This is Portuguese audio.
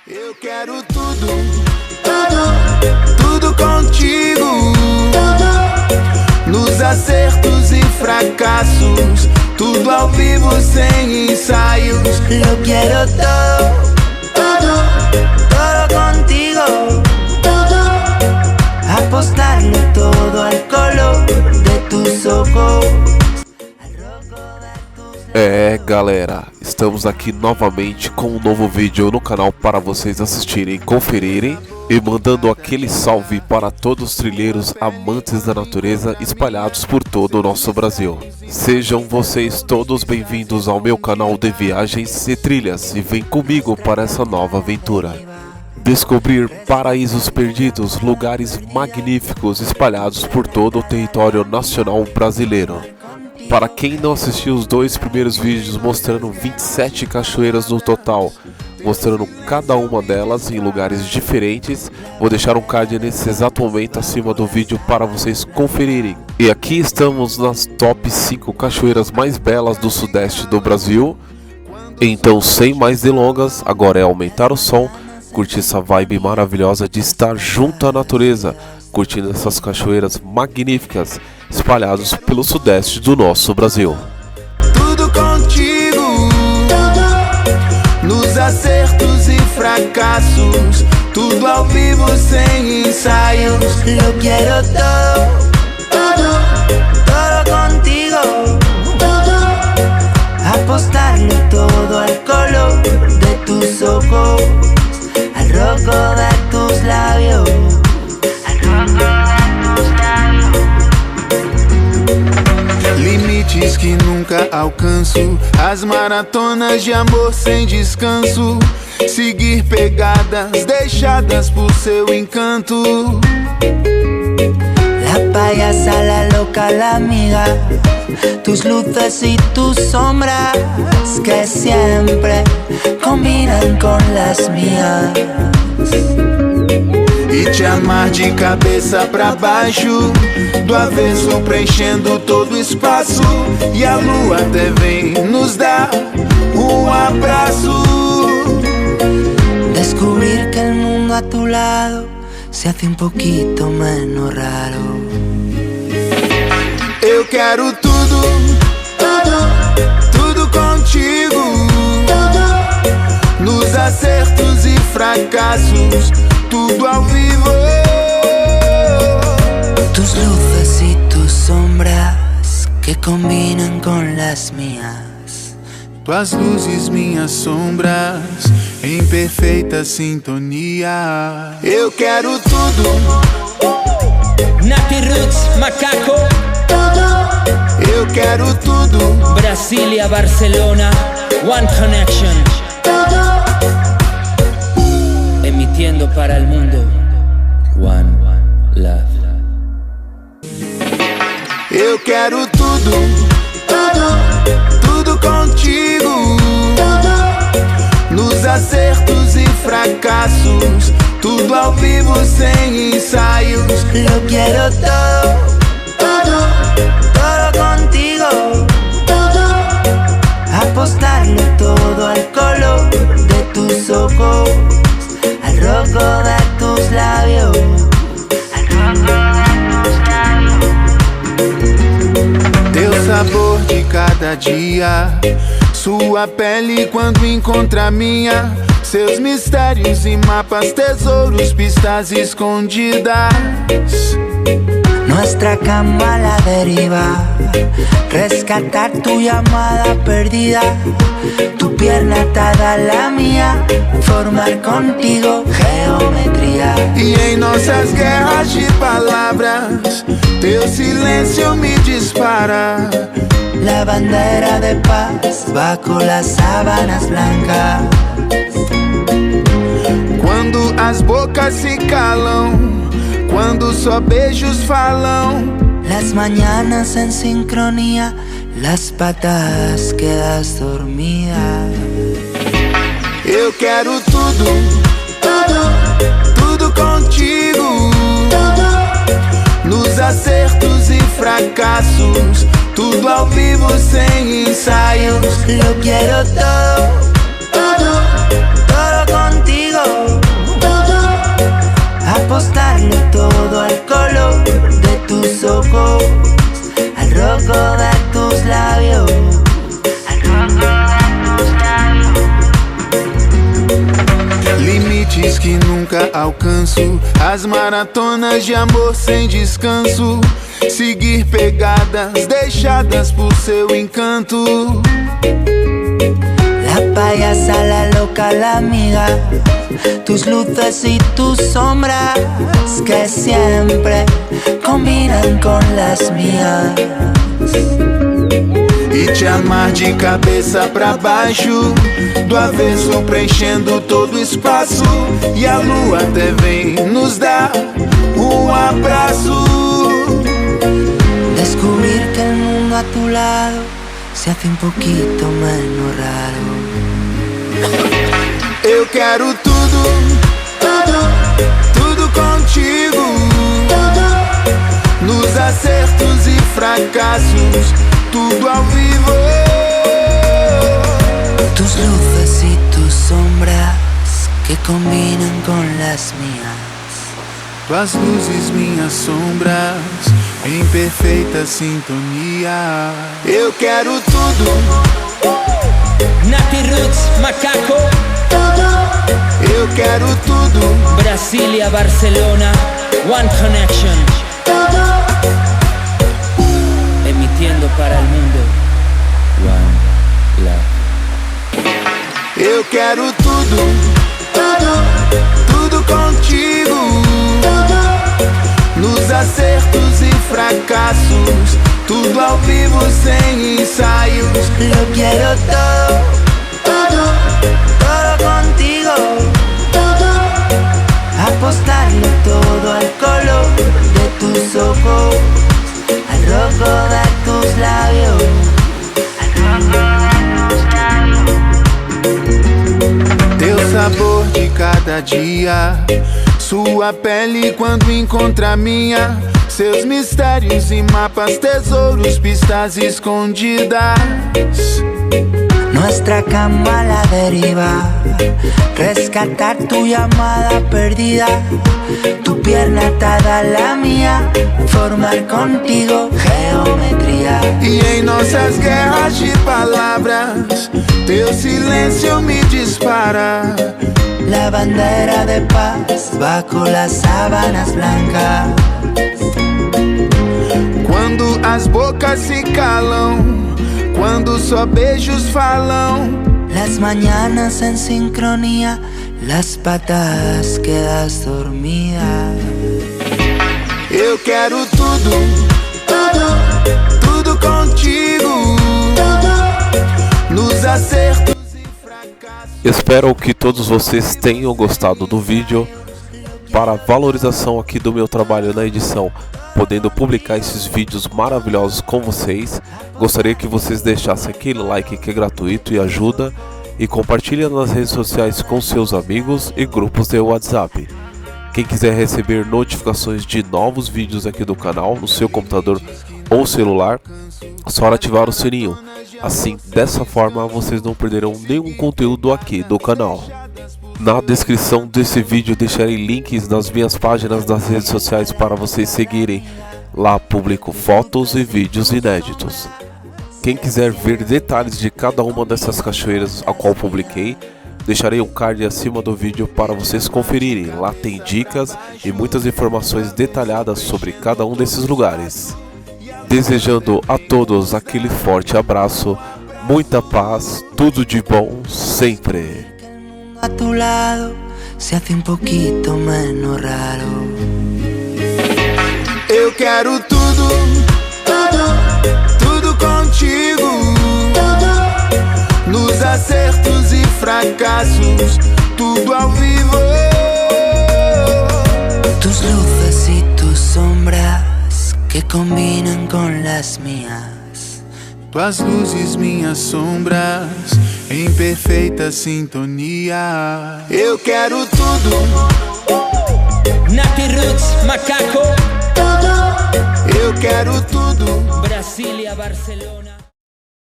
Eu quero tudo, tudo contigo, nos acertos e fracassos, tudo ao vivo sem ensaios. Eu quero todo contigo, apostarlo todo al color de tus ojos. Galera, estamos aqui novamente com um novo vídeo no canal para vocês assistirem e conferirem, e mandando aquele salve para todos os trilheiros amantes da natureza espalhados por todo o nosso Brasil. Sejam vocês todos bem-vindos ao meu canal de viagens e trilhas, e vem comigo para essa nova aventura. Descobrir paraísos perdidos, lugares magníficos espalhados por todo o território nacional brasileiro. Para quem não assistiu os dois primeiros vídeos mostrando 27 cachoeiras no total, mostrando cada uma delas em lugares diferentes, vou deixar um card nesse exato momento acima do vídeo para vocês conferirem. E aqui estamos nas top 5 cachoeiras mais belas do sudeste do Brasil. Então, sem mais delongas, agora é aumentar o som, curtir essa vibe maravilhosa de estar junto à natureza, curtindo essas cachoeiras magníficas espalhadas pelo sudeste do nosso Brasil. Tudo contigo, nos acertos e fracassos, tudo ao vivo sem ensaios. Eu quero todo contigo, apostarlo todo al color de tus ojos, al rojo de tus labios. Limites que nunca alcanço, as maratonas de amor sem descanso, seguir pegadas deixadas por seu encanto. La payasa, la loca, la amiga, tus luces y tus sombras que siempre combinan con las mías. E te amar de cabeça pra baixo, do avesso preenchendo todo o espaço, e a lua até vem nos dar um abraço. Descubrir que el mundo a tu lado se hace un poquito menos raro. Eu quero tudo contigo, nos acertos e fracassos, tudo ao vivo. Tus luces y tus sombras que combinan con las mías. Tuas luzes, minhas sombras, em perfeita sintonia. Eu quero tudo. Nati Roots, Macaco. Eu quero tudo. Brasilia, Barcelona, One Connection. Emitiendo para el mundo, One Love. Eu quero tudo contigo, nos acertos e fracassos, tudo ao vivo sem ensaios. Eu quero todo contigo, apostarlo todo al color de tus ojos, al rojo de tus labios, al rojo de tus labios. Teu sabor de cada dia, sua pele quando encontra a minha, seus mistérios e mapas, tesouros, pistas escondidas. Nuestra cama a la deriva, rescatar tu llamada perdida, tu pierna atada a la mía, formar contigo geometría. E em nossas guerras de palavras, teu silêncio me dispara. La bandera de paz bajo las sábanas blancas. Quando as bocas se calam, quando só beijos falam, las mañanas en sincronía, las patas quedas dormida. Eu quero tudo contigo, nos acertos e fracassos, tudo ao vivo sem ensaios. Eu quero todo contigo, limites que nunca alcanço, as maratonas de amor sem descanso, seguir pegadas deixadas por seu encanto. La payasa, la loca, la amiga, tus luces y tus sombras que siempre combinan con las mías. E te amar de cabeça pra baixo, do avesso preenchendo todo o espaço, e a lua até vem nos dar abraço. Descubrir que el mundo a tu lado se hace un poquito menos raro. Eu quero tudo, tudo contigo, nos acertos e fracassos, tudo ao vivo. Tus luces y tus sombras que combinan con las mías. Tuas luzes, minhas sombras, em perfeita sintonia. Eu quero tudo, Nati Roots, Macaco. eu quero tudo. Brasilia, Barcelona, One Connection. Emitiendo para el mundo, One Love. Eu quero tudo, tudo contigo, nos acertos e fracassos, tudo ao vivo sem ensaios. Lo quiero todo, todo contigo. Apostarlo todo al color de tus ojos, al rojo de tus labios, al rojo de tus labios. Teu sabor de cada dia, sua pele quando encontra a minha, seus mistérios e mapas, tesouros, pistas escondidas. Nuestra cama a la deriva, rescatar tu llamada perdida, tu pierna atada a la mía, formar contigo geometría. E em nossas guerras de palavras, teu silêncio me dispara. La bandera de paz bajo las sábanas blancas. Quando as bocas se calam, quando só beijos falam, las mañanas en sincronía, las patas quedas dormida. eu quero tudo, tudo contigo, nos acertos e fracassos. Espero que todos vocês tenham gostado do vídeo. Para valorização aqui do meu trabalho na edição, podendo publicar esses vídeos maravilhosos com vocês, gostaria que vocês deixassem aquele like que é gratuito e ajuda, e compartilhem nas redes sociais com seus amigos e grupos de WhatsApp. Quem quiser receber notificações de novos vídeos aqui do canal no seu computador ou celular, só ativar o sininho. Assim, dessa forma, vocês não perderão nenhum conteúdo aqui do canal. Na descrição desse vídeo deixarei links nas minhas páginas das redes sociais para vocês seguirem. Lá publico fotos e vídeos inéditos. Quem quiser ver detalhes de cada uma dessas cachoeiras a qual publiquei, deixarei um card acima do vídeo para vocês conferirem. Lá tem dicas e muitas informações detalhadas sobre cada um desses lugares. Desejando a todos aquele forte abraço, muita paz, tudo de bom sempre. A tu lado se hace un poquito menos raro. Eu quero tudo, tudo contigo, nos acertos e fracassos, tudo ao vivo. Tus luces y tus sombras que combinan con las mías. Tuas luzes, minhas sombras, em perfeita sintonia. Eu quero tudo, Nati Roots, Macaco. eu quero tudo. Brasilia, Barcelona.